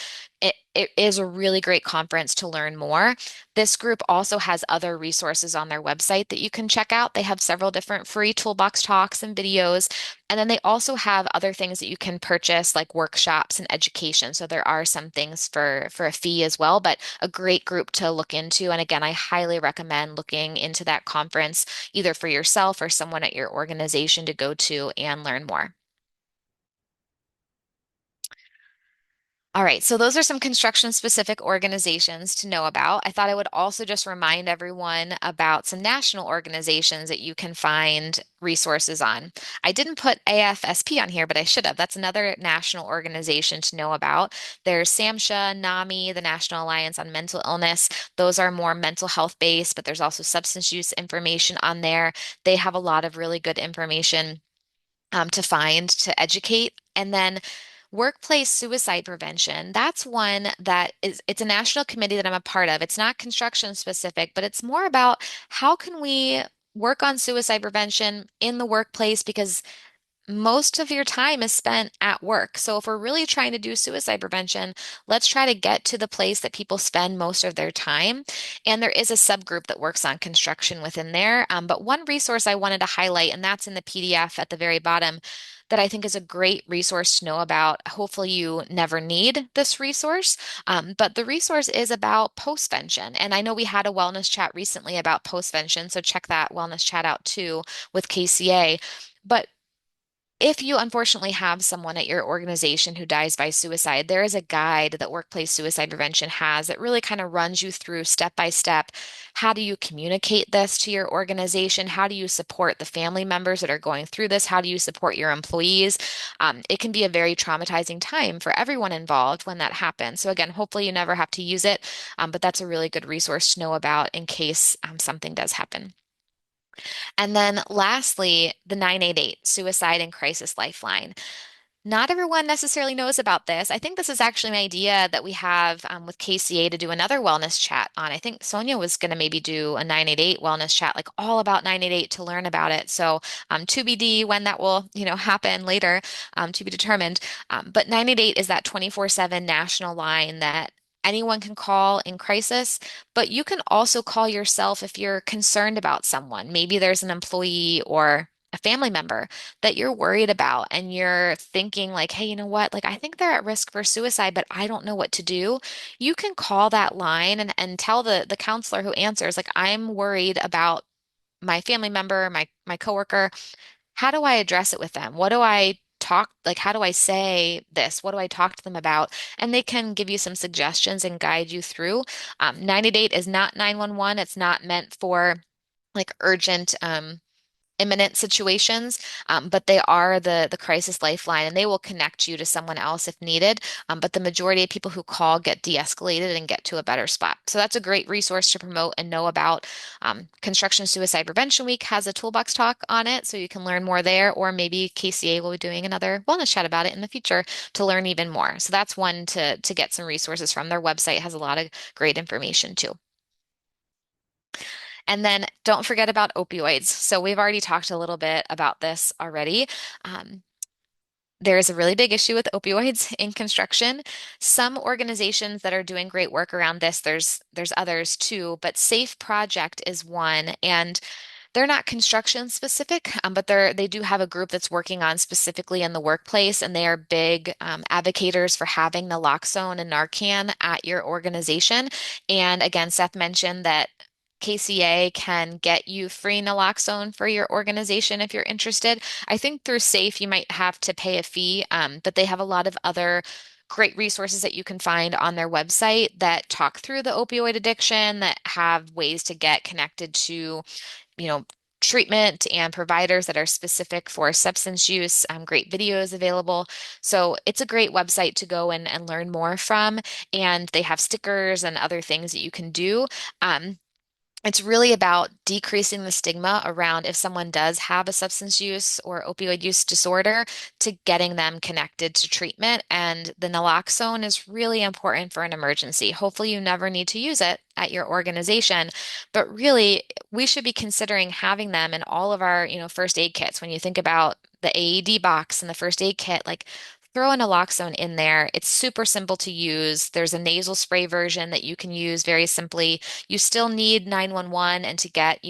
It is a really great conference to learn more. This group also has other resources on their website that you can check out. They have several different free toolbox talks and videos. And then they also have other things that you can purchase, like workshops and education. So there are some things for a fee as well, but a great group to look into. And again, I highly recommend looking into that conference either for yourself or someone at your organization to go to and learn more. All right, so those are some construction specific organizations to know about. I thought I would also just remind everyone about some national organizations that you can find resources on. I didn't put AFSP on here, but I should have. That's another national organization to know about. There's SAMHSA, NAMI, the National Alliance on Mental Illness. Those are more mental health based, but there's also substance use information on there. They have a lot of really good information to find to educate. And then workplace suicide prevention, that's one that it's a national committee that I'm a part of. It's not construction specific, but it's more about how can we work on suicide prevention in the workplace because most of your time is spent at work. So if we're really trying to do suicide prevention, let's try to get to the place that people spend most of their time. And there is a subgroup that works on construction within there. But one resource I wanted to highlight, and that's in the PDF at the very bottom, that I think is a great resource to know about. Hopefully, you never need this resource, but the resource is about postvention. And I know we had a wellness chat recently about postvention, so check that wellness chat out too with KCA. But if you unfortunately have someone at your organization who dies by suicide, there is a guide that Workplace Suicide Prevention has that really kind of runs you through step by step. How do you communicate this to your organization? How do you support the family members that are going through this? How do you support your employees? It can be a very traumatizing time for everyone involved when that happens. So, again, hopefully you never have to use it, but that's a really good resource to know about in case something does happen. And then lastly, the 988 Suicide and Crisis Lifeline. Not everyone necessarily knows about this. I think this is actually an idea that we have with KCA to do another wellness chat on. I think Sonia was going to maybe do a 988 wellness chat, like all about 988 to learn about it. So to be D when that will, happen later, to be determined. But 988 is that 24/7 national line that anyone can call in crisis, but you can also call yourself if you're concerned about someone. Maybe there's an employee or a family member that you're worried about and you're thinking like, hey, you know what? Like, I think they're at risk for suicide, but I don't know what to do. You can call that line and tell the counselor who answers, like, I'm worried about my family member, my coworker. How do I address it with them? What do I talk, like, how do I say this? What do I talk to them about? And they can give you some suggestions and guide you through. 988 is not 911. It's not meant for like urgent imminent situations, but they are the crisis lifeline, and they will connect you to someone else if needed. But the majority of people who call get de-escalated and get to a better spot. So that's a great resource to promote and know about. Construction Suicide Prevention Week has a toolbox talk on it, so you can learn more there, or maybe KCA will be doing another wellness chat about it in the future to learn even more. So that's one to get some resources from. Their website has a lot of great information too. And then don't forget about opioids. So we've already talked a little bit about this already. Um, there is a really big issue with opioids in construction. Some organizations that are doing great work around this, there's others too, but Safe Project is one, and they're not construction specific, but they do have a group that's working on specifically in the workplace, and they are big advocates for having naloxone and Narcan at your organization. And again, Seth mentioned that KCA can get you free naloxone for your organization if you're interested. I think through SAFE you might have to pay a fee, but they have a lot of other great resources that you can find on their website that talk through the opioid addiction, that have ways to get connected to you know, treatment and providers that are specific for substance use, great videos available. So it's a great website to go and learn more from. And they have stickers and other things that you can do. It's really about decreasing the stigma around if someone does have a substance use or opioid use disorder to getting them connected to treatment. And the naloxone is really important for an emergency. Hopefully, you never need to use it at your organization, but really, we should be considering having them in all of our, first aid kits. When you think about the AED box and the first aid kit, like throw a naloxone in there. It's super simple to use. There's a nasal spray version that you can use very simply. You still need 911 and to get,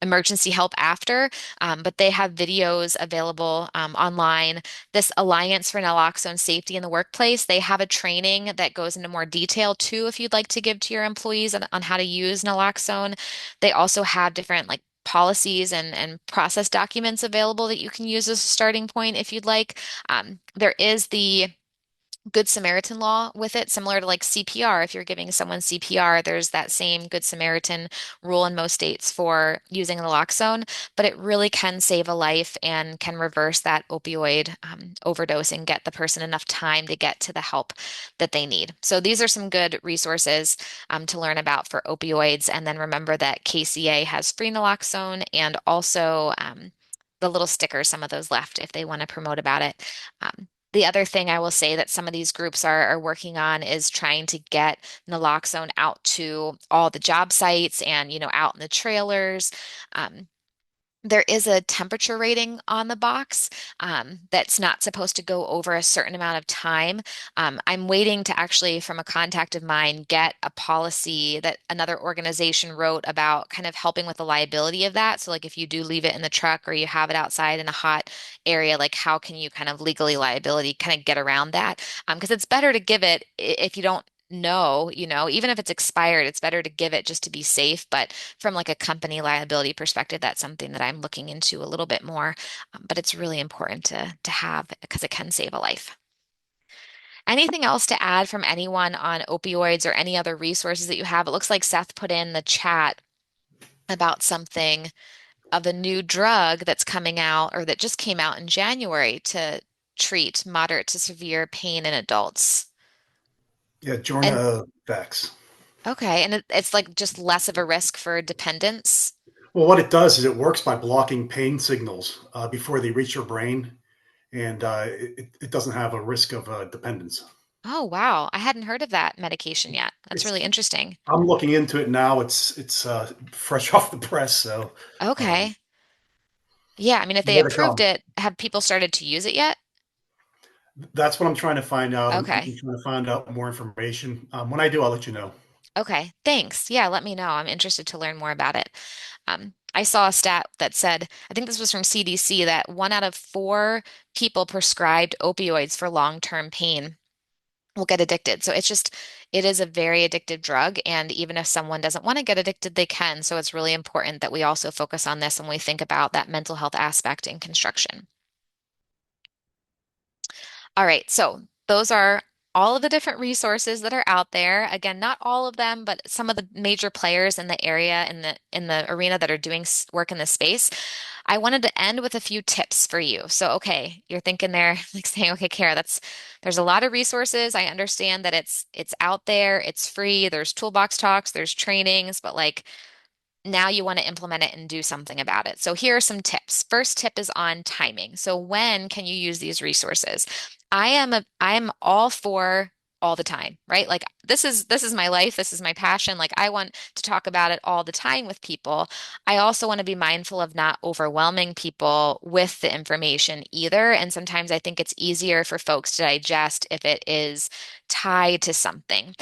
emergency help after, but they have videos available online. This Alliance for Naloxone Safety in the Workplace, they have a training that goes into more detail too, if you'd like to give to your employees on how to use naloxone. They also have different like policies and process documents available that you can use as a starting point if you'd like. There is the Good Samaritan law with it, similar to like CPR. If you're giving someone CPR, there's that same Good Samaritan rule in most states for using naloxone, but it really can save a life and can reverse that opioid overdose and get the person enough time to get to the help that they need. So these are some good resources to learn about for opioids. And then remember that KCA has free naloxone and also the little stickers, some of those left if they want to promote about it. The other thing I will say that some of these groups are working on is trying to get naloxone out to all the job sites and, out in the trailers. Um, there is a temperature rating on the box that's not supposed to go over a certain amount of time. I'm waiting to actually, from a contact of mine, get a policy that another organization wrote about kind of helping with the liability of that. So, like if you do leave it in the truck or you have it outside in a hot area, like how can you kind of legally liability kind of get around that? Because it's better to give it if you don't know, even if it's expired, it's better to give it just to be safe. But from like a company liability perspective, that's something that I'm looking into a little bit more. But it's really important to have because it can save a life. Anything else to add from anyone on opioids or any other resources that you have? It looks like Seth put in the chat about something of a new drug that's coming out or that just came out in January to treat moderate to severe pain in adults. Yeah, And Jorna Vex. okay, and it's like just less of a risk for dependence. Well, what it does is it works by blocking pain signals before they reach your brain, and it doesn't have a risk of dependence. Oh, wow. I hadn't heard of that medication yet. That's It's really interesting. I'm looking into it now. It's fresh off the press, so um, Okay. Yeah, I mean, if they more to approved come. it, have people started to use it yet? That's what I'm trying to find out. I'm Okay. trying to find out more information. When I do, I'll let you know. Okay. Thanks. Yeah, let me know. I'm interested to learn more about it. I saw a stat that said, I think this was from CDC, that 1 out of 4 people prescribed opioids for long-term pain will get addicted. So it is a very addictive drug. And even if someone doesn't want to get addicted, they can. So it's really important that we also focus on this when we think about that mental health aspect in construction. All right, so those are all of the different resources that are out there. Again, not all of them, but some of the major players in the area in the arena that are doing work in this space. I wanted to end with a few tips for you. So, okay, you're thinking there, like saying, okay, Kara, there's a lot of resources. I understand that it's out there, it's free. There's toolbox talks, there's trainings, but like now you want to implement it and do something about it. So here are some tips. First tip is on timing. So when can you use these resources? I am all for all the time, right? Like this is my life, this is my passion. Like I want to talk about it all the time with people. I also want to be mindful of not overwhelming people with the information either. And sometimes I think it's easier for folks to digest if it is tied to something.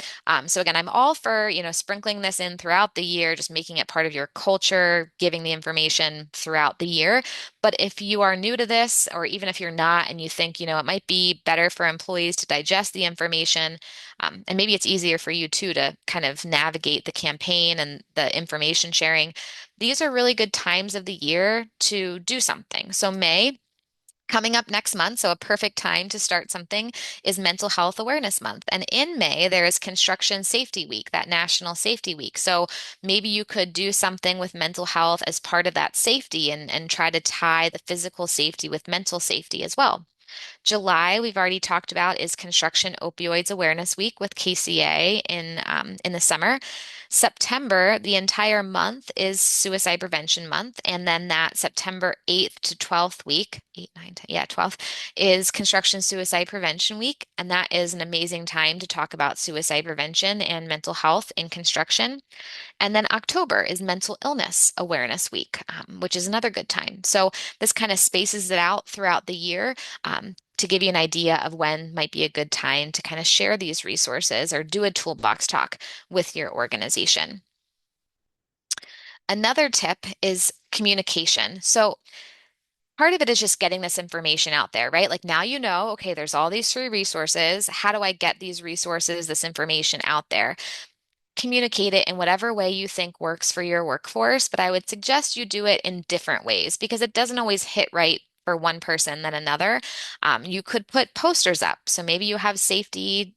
So again, I'm all for, sprinkling this in throughout the year, just making it part of your culture, giving the information throughout the year. But if you are new to this, or even if you're not, and you think, it might be better for employees to digest the information, and maybe it's easier for you too to kind of navigate the campaign and the information sharing, these are really good times of the year to do something. So May. Coming up next month, so a perfect time to start something is Mental Health Awareness Month. And in May, there is Construction Safety Week, that National Safety Week. So maybe you could do something with mental health as part of that safety and try to tie the physical safety with mental safety as well. July, we've already talked about, is Construction Opioids Awareness Week with KCA in the summer. September, the entire month is Suicide Prevention Month, and then that September 8th to 12th week, 8, 9, 10, yeah, 12th, is Construction Suicide Prevention Week, and that is an amazing time to talk about suicide prevention and mental health in construction. And then October is Mental Illness Awareness Week, which is another good time. So this kind of spaces it out throughout the year to give you an idea of when might be a good time to kind of share these resources or do a toolbox talk with your organization. Another tip is communication. So part of it is just getting this information out there, right? Like now okay, there's all these free resources. How do I get these resources, this information out there? Communicate it in whatever way you think works for your workforce, but I would suggest you do it in different ways because it doesn't always hit right for one person than another. You could put posters up. So maybe you have safety,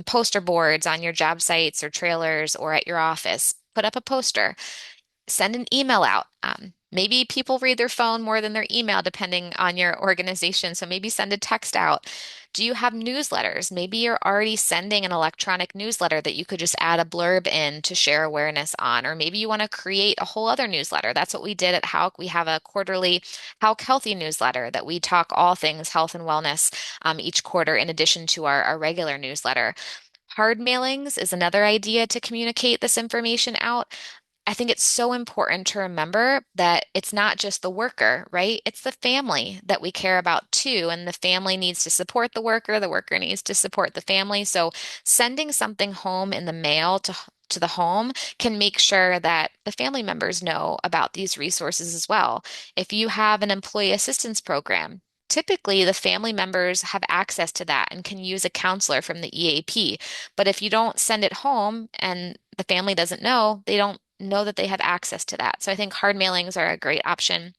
poster boards on your job sites or trailers or at your office. Put up a poster, send an email out. Maybe people read their phone more than their email, depending on your organization. So maybe send a text out. Do you have newsletters? Maybe you're already sending an electronic newsletter that you could just add a blurb in to share awareness on. Or maybe you want to create a whole other newsletter. That's what we did at Houck. We have a quarterly Houck Healthy newsletter that we talk all things health and wellness each quarter, in addition to our regular newsletter. Hard mailings is another idea to communicate this information out. I think it's so important to remember that it's not just the worker, right? It's the family that we care about too. And the family needs to support the worker needs to support the family. So sending something home in the mail to the home can make sure that the family members know about these resources as well. If you have an employee assistance program, typically the family members have access to that and can use a counselor from the EAP. But if you don't send it home and the family doesn't know, they don't know that they have access to that. So I think hard mailings are a great option.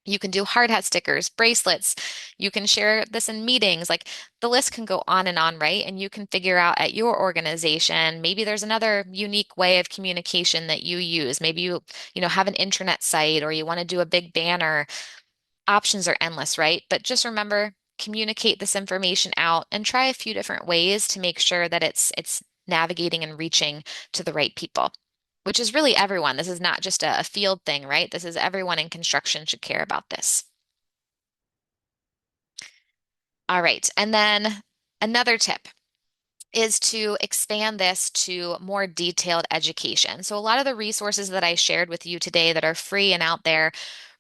You can do hard hat stickers, bracelets. You can share this in meetings. Like the list can go on and on, right? And you can figure out at your organization, maybe there's another unique way of communication that you use. Maybe you have an intranet site or you want to do a big banner. Options are endless, right? But just remember, communicate this information out and try a few different ways to make sure that it's navigating and reaching to the right people, which is really everyone. This is not just a field thing, right? This is everyone in construction should care about this. All right. And then another tip is to expand this to more detailed education. So, a lot of the resources that I shared with you today that are free and out there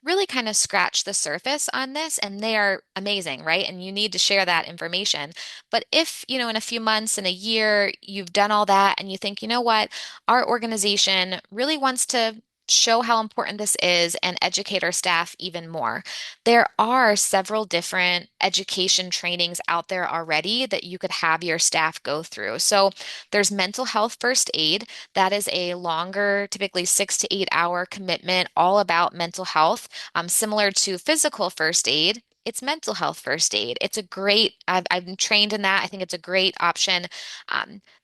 really kind of scratch the surface on this, and they are amazing, right? And you need to share that information. But if, in a few months, in a year, you've done all that and you think, you know what, our organization really wants to show how important this is and educate our staff even more. There are several different education trainings out there already that you could have your staff go through. So there's mental health first aid. That is a longer, typically 6 to 8 hour commitment, all about mental health, similar to physical first aid. It's mental health first aid. It's a great, I've been trained in that. I think it's a great option.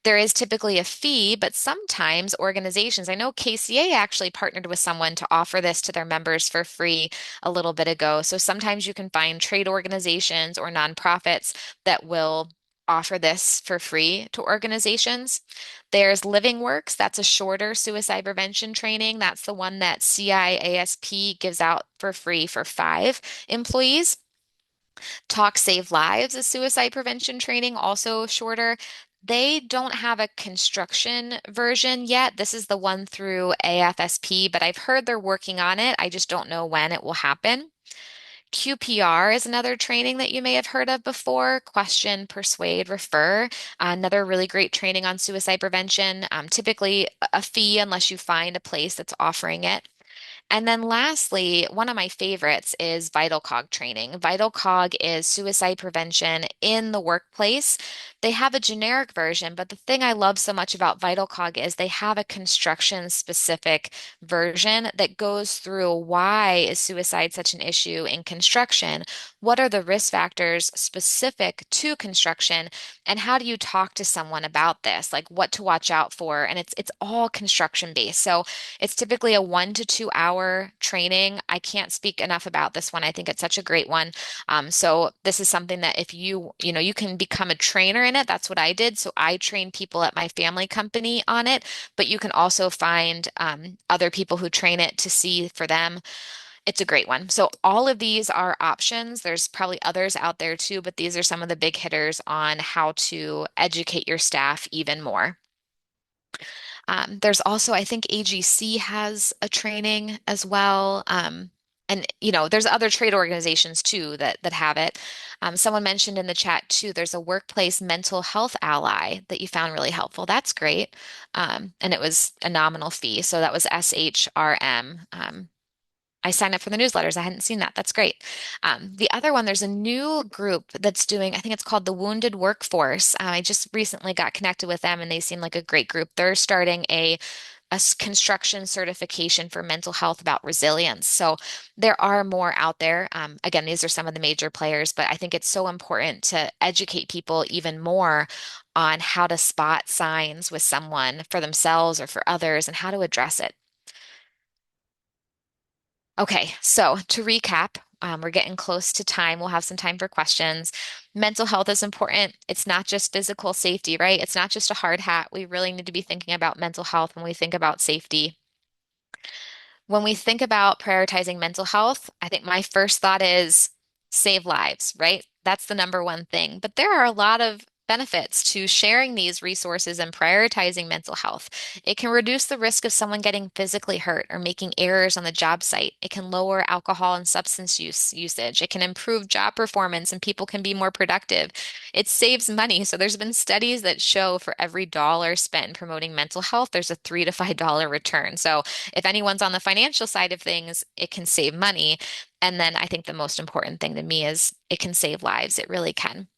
There is typically a fee, but sometimes organizations, I know KCA actually partnered with someone to offer this to their members for free a little bit ago. So sometimes you can find trade organizations or nonprofits that will offer this for free to organizations. There's Living Works, that's a shorter suicide prevention training. That's the one that CIASP gives out for free for 5 employees. Talk Save Lives is suicide prevention training, also shorter. They don't have a construction version yet. This is the one through AFSP, but I've heard they're working on it. I just don't know when it will happen. QPR is another training that you may have heard of before. Question, Persuade, Refer. Another really great training on suicide prevention. Typically a fee unless you find a place that's offering it. And then lastly, one of my favorites is Vital Cog training. Vital Cog is suicide prevention in the workplace. They have a generic version, but the thing I love so much about Vital Cog is they have a construction specific version that goes through why is suicide such an issue in construction? What are the risk factors specific to construction? And how do you talk to someone about this? Like what to watch out for? And it's all construction based. So it's typically a 1 to 2 hour training. I can't speak enough about this one. I think it's such a great one. So this is something that if you can become a trainer in it. That's what I did. So I train people at my family company on it, but you can also find other people who train it to see for them. It's a great one. So all of these are options. There's probably others out there too, but these are some of the big hitters on how to educate your staff even more. There's also, I think AGC has a training as well. And there's other trade organizations too that have it. Someone mentioned in the chat too, there's a workplace mental health ally that you found really helpful. That's great. And it was a nominal fee. So that was SHRM. I signed up for the newsletters. I hadn't seen that. That's great. The other one, there's a new group that's doing, I think it's called the Wounded Workforce. I just recently got connected with them and they seem like a great group. They're starting a construction certification for mental health about resilience. So there are more out there. Again, these are some of the major players, but I think it's so important to educate people even more on how to spot signs with someone for themselves or for others and how to address it. Okay, so to recap, we're getting close to time. We'll have some time for questions. Mental health is important. It's not just physical safety, right? It's not just a hard hat. We really need to be thinking about mental health when we think about safety. When we think about prioritizing mental health, I think my first thought is save lives, right? That's the number one thing. But there are a lot of benefits to sharing these resources and prioritizing mental health. It can reduce the risk of someone getting physically hurt or making errors on the job site. It can lower alcohol and substance usage. It can improve job performance and people can be more productive. It saves money. So there's been studies that show for every dollar spent in promoting mental health, there's a $3 to $5 return. So if anyone's on the financial side of things, it can save money. And then I think the most important thing to me is it can save lives. It really can.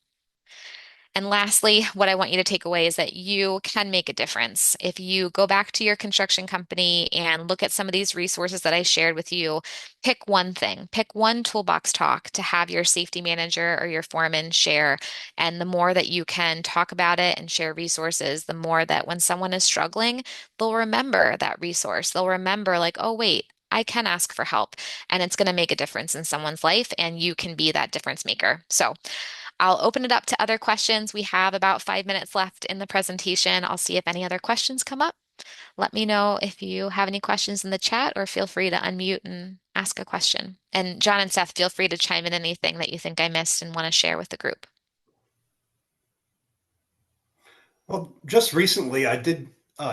And lastly, what I want you to take away is that you can make a difference. If you go back to your construction company and look at some of these resources that I shared with you, pick one thing, pick one toolbox talk to have your safety manager or your foreman share. And the more that you can talk about it and share resources, the more that when someone is struggling, they'll remember that resource. They'll remember, like, oh, wait, I can ask for help. And it's going to make a difference in someone's life, and you can be that difference maker. So, I'll open it up to other questions. We have about 5 minutes left in the presentation. I'll see if any other questions come up. Let me know if you have any questions in the chat or feel free to unmute and ask a question. And John and Seth, feel free to chime in anything that you think I missed and want to share with the group. Well, just recently, I did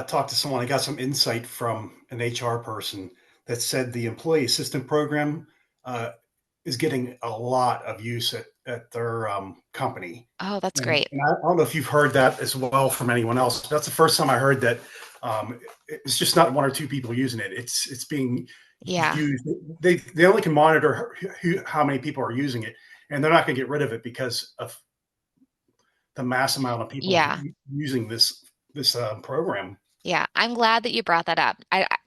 talk to someone. I got some insight from an HR person that said the employee assistant program uh, is getting a lot of use at their company. Oh, that's And, great. and I don't know if you've heard that as well from anyone else. That's the first time I heard that. It's just not one or two people using it. It's being Yeah. used. They only can monitor how many people are using it, and they're not going to get rid of it because of the mass amount of people Yeah. using this program. Yeah, I'm glad that you brought that up.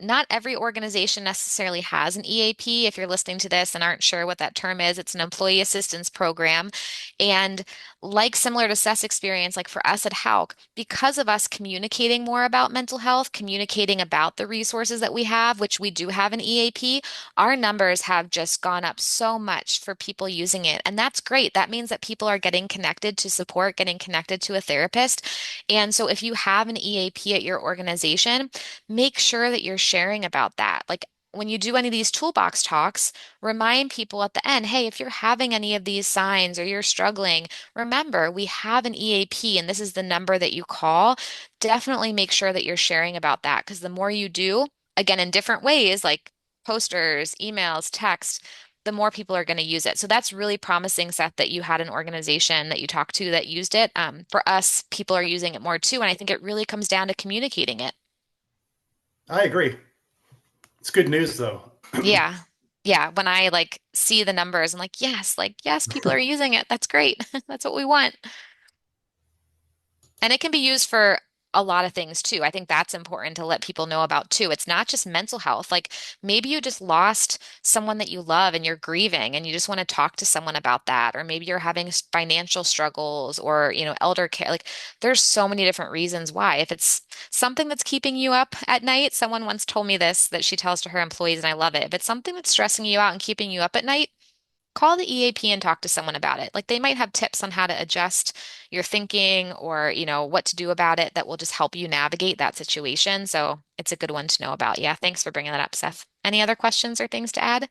Not every organization necessarily has an EAP. If you're listening to this and aren't sure what that term is, it's an employee assistance program. And like similar to Seth's experience, like for us at Houck, because of us communicating more about mental health, communicating about the resources that we have, which we do have an EAP, our numbers have just gone up so much for people using it. And that's great. That means that people are getting connected to support, getting connected to a therapist. And so if you have an EAP at your organization, make sure that you're sharing about that. Like when you do any of these toolbox talks, remind people at the end, hey, if you're having any of these signs or you're struggling, remember we have an EAP and this is the number that you call. Definitely make sure that you're sharing about that because the more you do, again, in different ways, like posters, emails, text, the more people are going to use it. So that's really promising, Seth, that you had an organization that you talked to that used it. For us, people are using it more too, and I think it really comes down to communicating it. I agree. It's good news, though. Yeah. Yeah. When I like see the numbers, I'm like, yes, people are using it. That's great. That's what we want. And it can be used for a lot of things too. I think that's important to let people know about too. It's not just mental health. Like maybe you just lost someone that you love and you're grieving and you just want to talk to someone about that. Or maybe you're having financial struggles or, elder care. Like there's so many different reasons why. If it's something that's keeping you up at night, someone once told me this that she tells to her employees, and I love it. If it's something that's stressing you out and keeping you up at night, call the EAP and talk to someone about it. Like they might have tips on how to adjust your thinking or, what to do about it that will just help you navigate that situation. So it's a good one to know about. Yeah, thanks for bringing that up, Seth. Any other questions or things to add?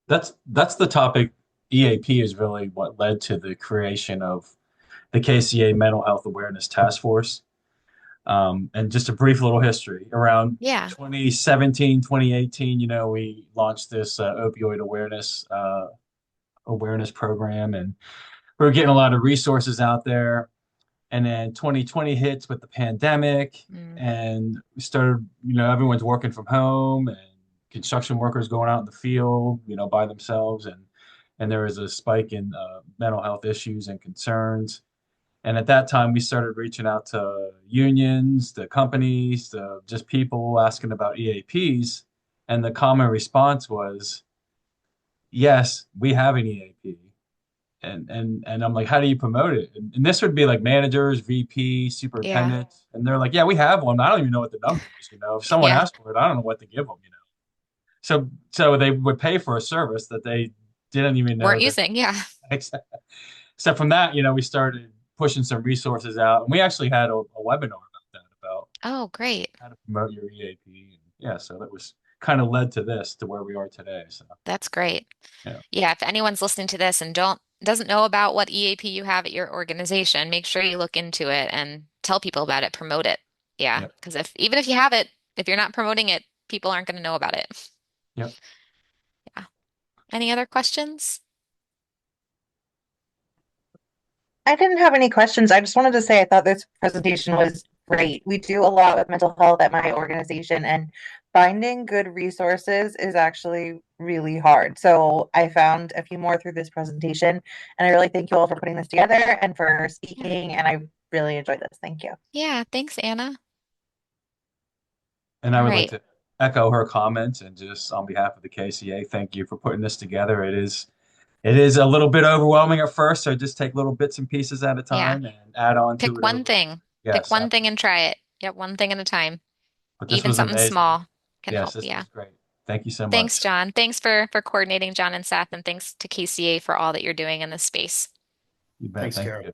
That's the topic. EAP is really what led to the creation of the KCA Mental Health Awareness Task Force. And just a brief little history around Yeah. 2017, 2018, we launched this opioid awareness program, and we were getting a lot of resources out there. And then 2020 hits with the pandemic, Mm, and we started, everyone's working from home and construction workers going out in the field, by themselves. And there was a spike in mental health issues and concerns. And at that time, we started reaching out to unions, to companies, to just people asking about EAPs. And the common response was, yes, we have an EAP. And I'm like, how do you promote it? And this would be like managers, VP, yeah. superintendents, and they're like, yeah, we have one. I don't even know what the number is. If someone Yeah. asks for it, I don't know what to give them. So they would pay for a service that they didn't even know Weren't that. using. Yeah. So from that, we started pushing some resources out, and we actually had a webinar about that, about Oh, great. how to promote your EAP. Yeah, so that was kind of led to this, to where we are today. So That's great. yeah, Yeah, if anyone's listening to this and doesn't know about what EAP you have at your organization, make sure you look into it and tell people about it, promote it. Yeah, yeah, because if even if you have it, if you're not promoting it, people aren't going to know about it. yeah. Yeah. Any other questions? I didn't have any questions. I just wanted to say I thought this presentation was great. We do a lot with mental health at my organization, and finding good resources is actually really hard. So I found a few more through this presentation, and I really thank you all for putting this together and for Yeah. speaking. And I really enjoyed this. Thank you. Yeah, thanks, Anna. And All I would like right. to echo her comments, and just on behalf of the KCA, thank you for putting this together. It is a little bit overwhelming at first, so just take little bits and pieces at a Yeah. time and add on to Pick it one over. thing. Pick Yes, one thing absolutely. and try it. Yep, one thing at a time. But this Even was something amazing. small can Yes, help. this Yeah. was great. Thank you so Thanks, much. John. Thanks for coordinating, John and Seth, and thanks to KCA for all that you're doing in this space. You bet. Thanks, Thank Kara. you.